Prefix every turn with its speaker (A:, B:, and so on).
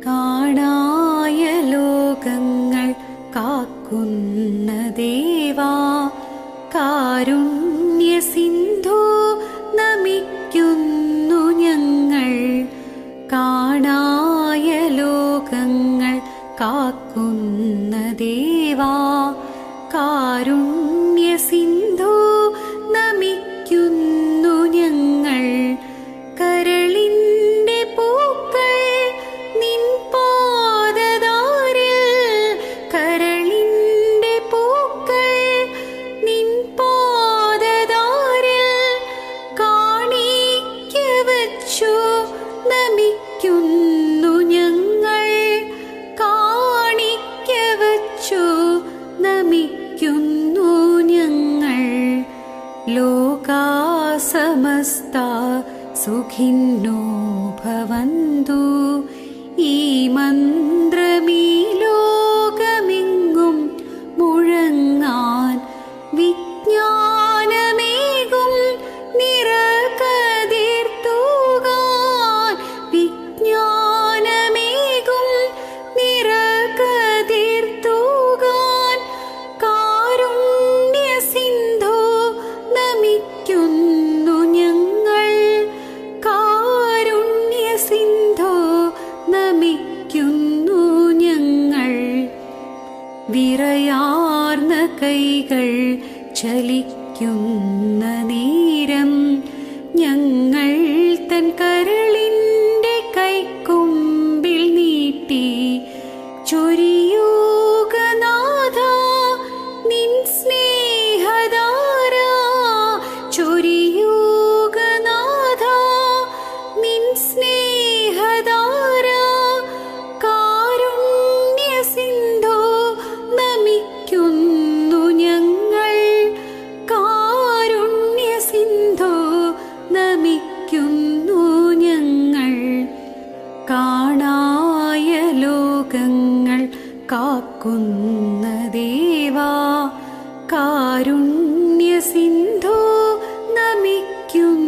A: കാണായ ലോകങ്ങൾ കാക്കുന്ന ദേവാ, കാരുണ്യ സിന്ധു നമിക്കുന്നു ഞങ്ങൾ. കാണായ ലോകങ്ങൾ കാക്കുന്ന ദേവാ, കാരുണ്യ സിന്ധു നമിക്കുന്നു ഞങ്ങൾ. കരളിന്റെ പൂക്കൾ നിൻ പാദതാരിൽ, കരളിന്റെ പൂക്കൾ നിൻ പാദതാരിൽ കാണിക്ക വച്ചു നമിക്കുന്നു ഞങ്ങൾ. കാണിക്ക വച്ചു നമിക്കുന്നു ഞങ്ങൾ. ലോകാ സമസ്ത സുഖിനോ ഭവന്തു. ഈ മന്ത്രമീ ലോകമെങ്ങും മുഴങ്ങാൻ വിജ്ഞാനമേകും നിറകതിർത്തൂകാൻ. വിജ്ഞാനമേകും നിറകതിർത്തൂകാൻ. കാരുണ്യ സിന്ധു നമിക്കുന്നു ഞങ്ങൾ. കാരുണ്യ സിന്ധു നമിക്കുന്നു ഞങ്ങൾ. വിറയാർന്ന കൈകൾ ചലിക്കുന്ന നേരം ഞങ്ങൾ തൻ കരളിൻ്റെ കൈക്കൊമ്പിൽ നീട്ടി ചൊരിയുക നാഥ നിൻ സ്നേഹധാര. ചൊരിയുക നാഥ നിൻ സ്നേഹധാര. കാരുണ്യ സിന്ധു നമിക്കുന്നു ഞങ്ങൾ. കാരുണ്യ സിന്ധു നമിക്കുന്നു ഞങ്ങൾ. കാണായ ലോകങ്ങൾ കാക്കുന്ന ദേവാ, കാരുണ്യ സിന്ധു നമിക്കുന്നു